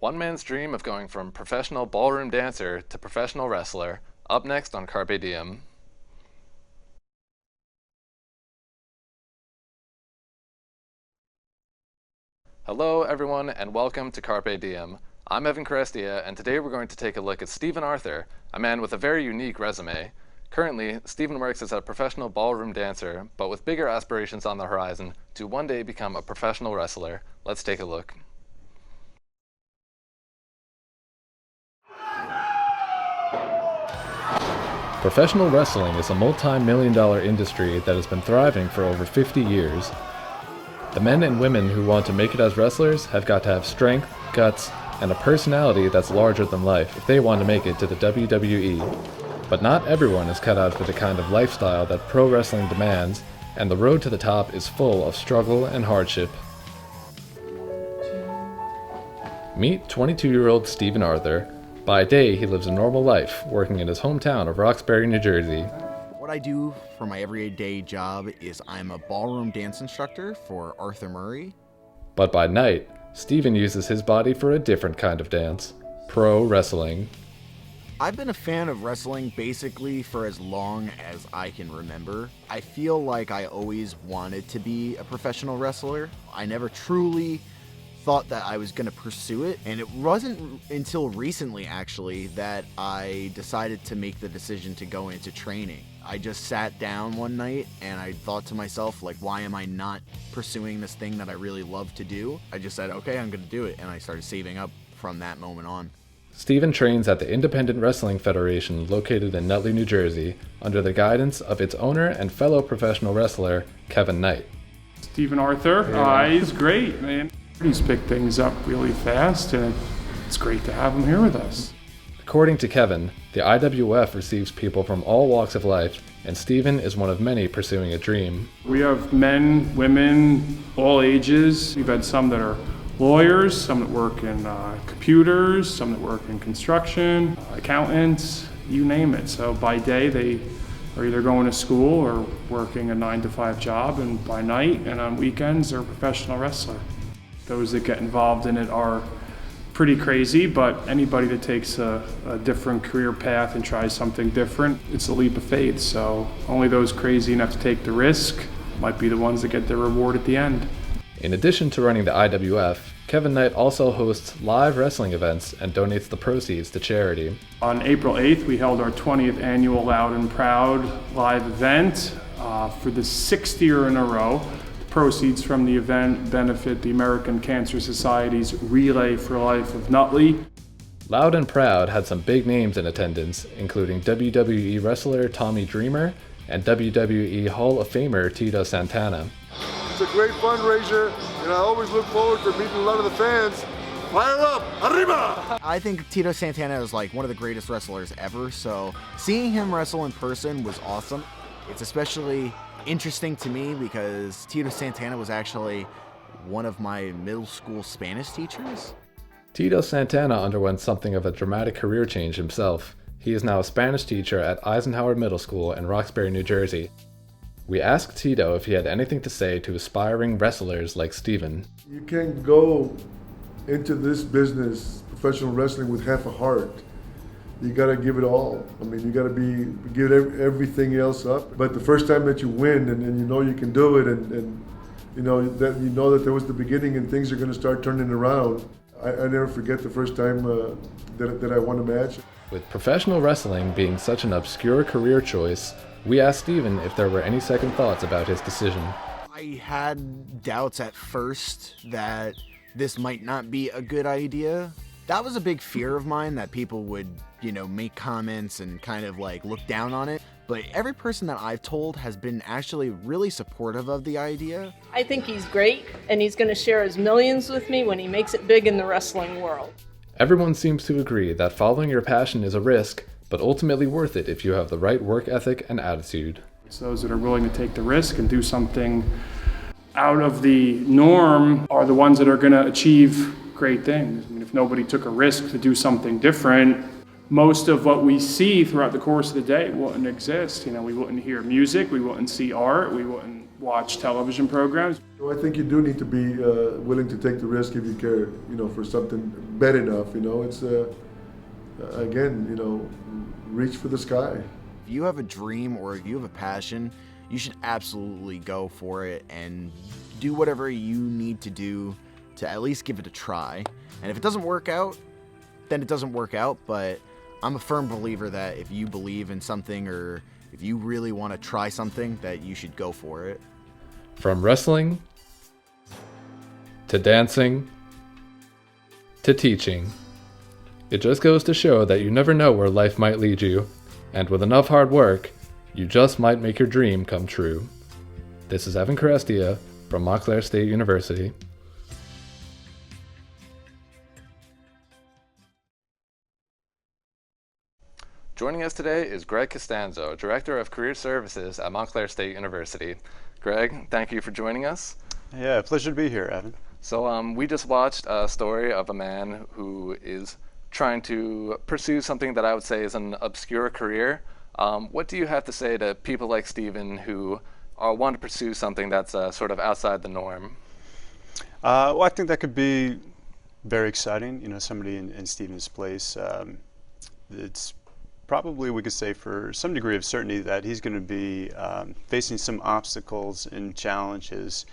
One man's dream of going from professional ballroom dancer to professional wrestler, up next on Carpe Diem. Hello everyone and welcome to Carpe Diem. I'm Evan Carestia and today we're going to take a look at Stephen Arthur, a man with a very unique resume. Currently, Stephen works as a professional ballroom dancer, but with bigger aspirations on the horizon to one day become a professional wrestler. Let's take a look. Professional wrestling is a multi-million-dollar industry that has been thriving for over 50 years. The men and women who want to make it as wrestlers have got to have strength, guts, and a personality that's larger than life if they want to make it to the WWE. But not everyone is cut out for the kind of lifestyle that pro wrestling demands, and the road to the top is full of struggle and hardship. Meet 22-year-old Stephen Arthur. By day, he lives a normal life, working in his hometown of Roxbury, New Jersey. What I do for my everyday job is I'm a ballroom dance instructor for Arthur Murray. But by night, Stephen uses his body for a different kind of dance, pro wrestling. I've been a fan of wrestling basically for as long as I can remember. I feel like I always wanted to be a professional wrestler. I never truly thought that I was going to pursue it, and it wasn't until recently actually that I decided to make the decision to go into training. I just sat down one night and I thought to myself, like, why am I not pursuing this thing that I really love to do? I just said, okay, I'm going to do it, and I started saving up from that moment on. Stephen trains at the Independent Wrestling Federation located in Nutley, New Jersey, under the guidance of its owner and fellow professional wrestler, Kevin Knight. Stephen Arthur, he's great, man. He's picked things up really fast, and it's great to have him here with us. According to Kevin, the IWF receives people from all walks of life, and Stephen is one of many pursuing a dream. We have men, women, all ages. We've had some that are lawyers, some that work in computers, some that work in construction, accountants, you name it. So by day, they are either going to school or working a 9-to-5 job, and by night and on weekends, they're a professional wrestler. Those that get involved in it are pretty crazy, but anybody that takes a different career path and tries something different, it's a leap of faith. So only those crazy enough to take the risk might be the ones that get their reward at the end. In addition to running the IWF, Kevin Knight also hosts live wrestling events and donates the proceeds to charity. On April 8th, we held our 20th annual Loud and Proud live event for the 6th year in a row. Proceeds from the event benefit the American Cancer Society's Relay for Life of Nutley. Loud and Proud had some big names in attendance, including WWE wrestler Tommy Dreamer and WWE Hall of Famer Tito Santana. It's a great fundraiser, and I always look forward to meeting a lot of the fans. Fire up! Arriba! I think Tito Santana is like one of the greatest wrestlers ever, so seeing him wrestle in person was awesome. It's especially interesting to me because Tito Santana was actually one of my middle school Spanish teachers. Tito Santana underwent something of a dramatic career change himself. He is now a Spanish teacher at Eisenhower Middle School in Roxbury, New Jersey. We asked Tito if he had anything to say to aspiring wrestlers like Stephen. You can't go into this business, professional wrestling, with half a heart. You gotta give it all. I mean, you gotta give everything else up. But the first time that you win and you know you can do it, and you know that there was the beginning and things are gonna start turning around. I never forget the first time that I won a match. With professional wrestling being such an obscure career choice, we asked Stephen if there were any second thoughts about his decision. I had doubts at first that this might not be a good idea. That was a big fear of mine, that people would, make comments and kind of like look down on it. But every person that I've told has been actually really supportive of the idea. I think he's great, and he's going to share his millions with me when he makes it big in the wrestling world. Everyone seems to agree that following your passion is a risk, but ultimately worth it if you have the right work ethic and attitude. It's those that are willing to take the risk and do something out of the norm are the ones that are going to achieve great things. I mean, if nobody took a risk to do something different, most of what we see throughout the course of the day wouldn't exist. We wouldn't hear music, we wouldn't see art, we wouldn't watch television programs. So I think you do need to be willing to take the risk if you care, for something bad enough. It's again, reach for the sky. If you have a dream or if you have a passion, you should absolutely go for it and do whatever you need to do to at least give it a try. And if it doesn't work out, then it doesn't work out. But I'm a firm believer that if you believe in something or if you really want to try something, that you should go for it. From wrestling to dancing to teaching, it just goes to show that you never know where life might lead you, and with enough hard work, you just might make your dream come true. This is Evan Carestia from Montclair State University. Joining us today is Greg Costanzo, Director of Career Services at Montclair State University. Greg, thank you for joining us. Yeah, pleasure to be here, Evan. So we just watched a story of a man who is trying to pursue something that I would say is an obscure career. What do you have to say to people like Steven who want to pursue something that's sort of outside the norm? Well, I think that could be very exciting. Somebody in Steven's place. It's probably, we could say, for some degree of certainty that he's going to be facing some obstacles and challenges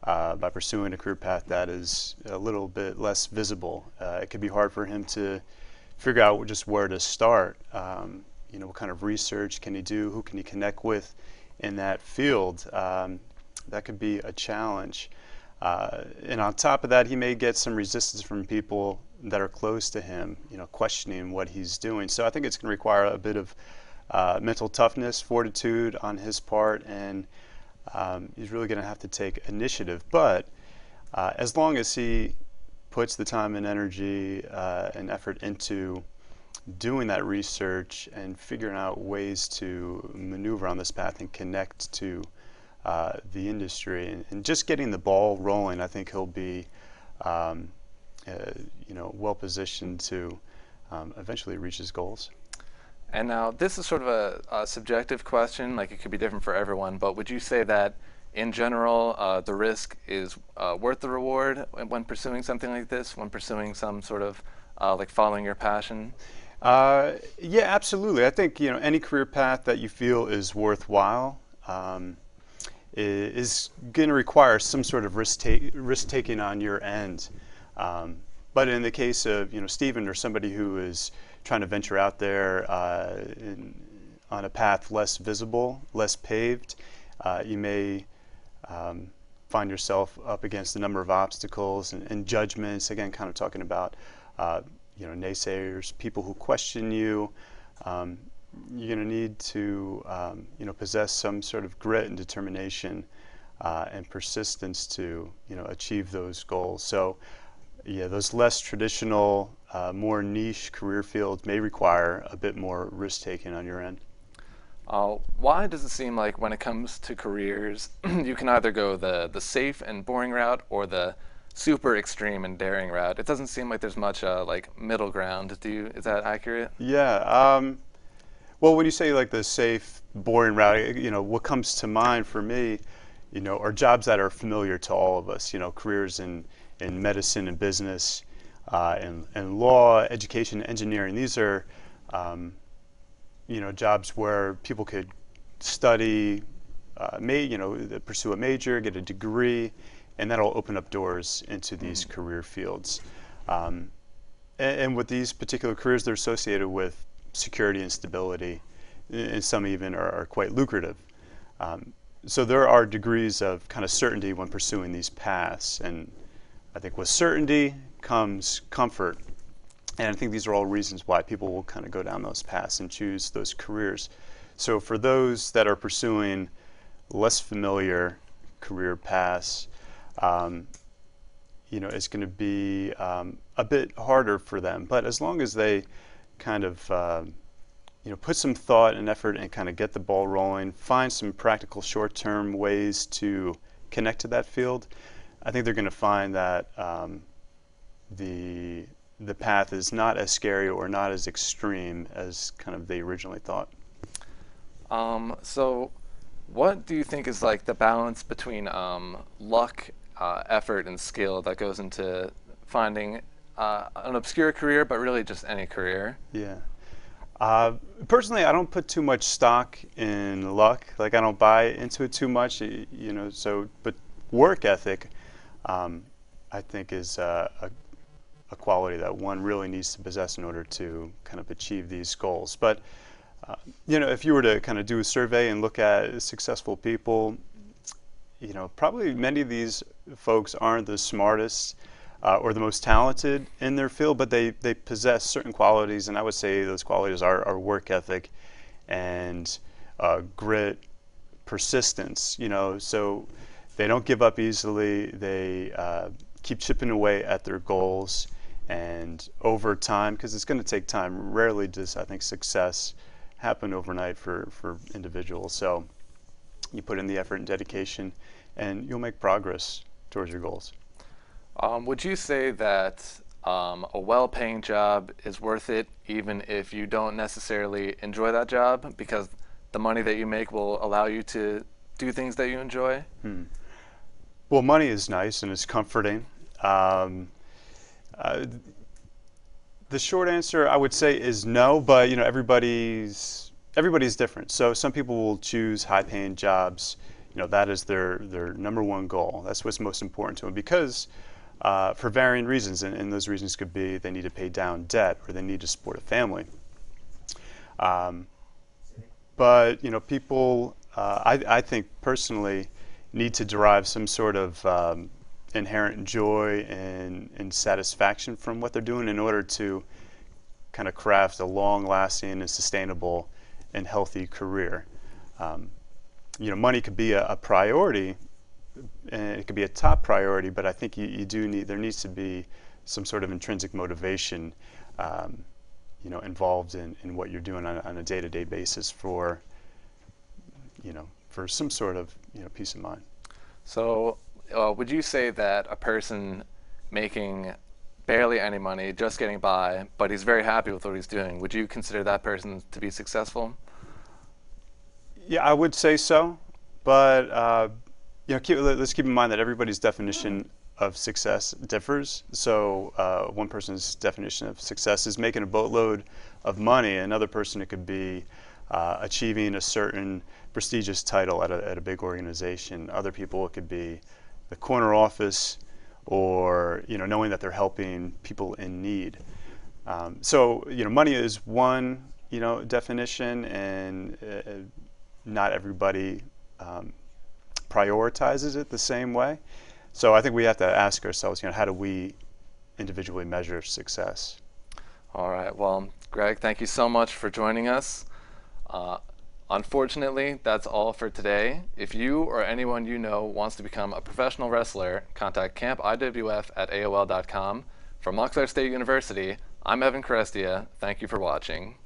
by pursuing a career path that is a little bit less visible. It could be hard for him to figure out just where to start. What kind of research can he do? Who can he connect with in that field? That could be a challenge. And on top of that, he may get some resistance from people that are close to him, questioning what he's doing. So I think it's going to require a bit of mental toughness, fortitude on his part, and he's really going to have to take initiative. But as long as he puts the time and energy and effort into doing that research and figuring out ways to maneuver on this path and connect to the industry and just getting the ball rolling, I think he'll be well positioned to eventually reach his goals. And now this is sort of a subjective question, like it could be different for everyone, but would you say that in general the risk is worth the reward when pursuing something like this, when pursuing some sort of like following your passion? Yeah, absolutely. I think any career path that you feel is worthwhile is going to require some sort of risk taking on your end. But in the case of Steven or somebody who is trying to venture out there on a path less visible, less paved, you may find yourself up against a number of obstacles and judgments. Again, kind of talking about naysayers, people who question you. You're going to need to possess some sort of grit and determination and persistence to achieve those goals. So yeah, those less traditional, more niche career fields may require a bit more risk taking on your end. Why does it seem like when it comes to careers, you can either go the safe and boring route or the super extreme and daring route? It doesn't seem like there's much like middle ground. Is that accurate? Yeah. Well, when you say like the safe, boring route, what comes to mind for me, are jobs that are familiar to all of us. Careers in medicine and business, and law, education, engineering. These are, jobs where people could study, pursue a major, get a degree, and that'll open up doors into these career fields. And with these particular careers, they're associated with security and stability, and some even are quite lucrative. So there are degrees of kind of certainty when pursuing these paths, and I think with certainty comes comfort. And I think these are all reasons why people will kind of go down those paths and choose those careers. So for those that are pursuing less familiar career paths, it's going to be a bit harder for them. But as long as they kind of put some thought and effort and kind of get the ball rolling, find some practical short-term ways to connect to that field, I think they're going to find that the path is not as scary or not as extreme as kind of they originally thought. So What do you think is like the balance between luck, effort, and skill that goes into finding an obscure career, but really just any career? Yeah. Personally, I don't put too much stock in luck. Like, I don't buy into it too much, you know. So, but work ethic, I think, is a quality that one really needs to possess in order to kind of achieve these goals. But you know, if you were to kind of do a survey and look at successful people, you know, probably many of these folks aren't the smartest or the most talented in their field, but they possess certain qualities, and I would say those qualities are work ethic and grit, persistence, you know, so they don't give up easily, they keep chipping away at their goals, and over time, because it's going to take time, rarely does, I think, success happen overnight for individuals. So you put in the effort and dedication, and you'll make progress towards your goals. Would you say that a well-paying job is worth it, even if you don't necessarily enjoy that job, because the money that you make will allow you to do things that you enjoy? Well, money is nice and it's comforting. The short answer, I would say, is no, but you know, everybody's different. So some people will choose high-paying jobs. You know, that is their number one goal. That's what's most important to them, because for varying reasons, and those reasons could be they need to pay down debt or they need to support a family. But you know, people, I think personally, need to derive some sort of inherent joy and satisfaction from what they're doing in order to kind of craft a long-lasting and sustainable and healthy career. You know, money could be a priority, and it could be a top priority, but I think there needs to be some sort of intrinsic motivation, you know, involved in what you're doing on a day-to-day basis for some sort of, you know, peace of mind. So would you say that a person making barely any money, just getting by, but he's very happy with what he's doing, would you consider that person to be successful? Yeah, I would say so, but you know, let's keep in mind that everybody's definition of success differs. So one person's definition of success is making a boatload of money. Another person, it could be achieving a certain prestigious title at a big organization. Other people, it could be the corner office, or you know, knowing that they're helping people in need. So you know, money is one, you know, definition, and not everybody prioritizes it the same way. So I think we have to ask ourselves, you know, how do we individually measure success? All right. Well, Greg, thank you so much for joining us. Unfortunately, that's all for today. If you or anyone you know wants to become a professional wrestler, contact campiwf@aol.com. From Moxar State University, I'm Evan Carestia. Thank you for watching.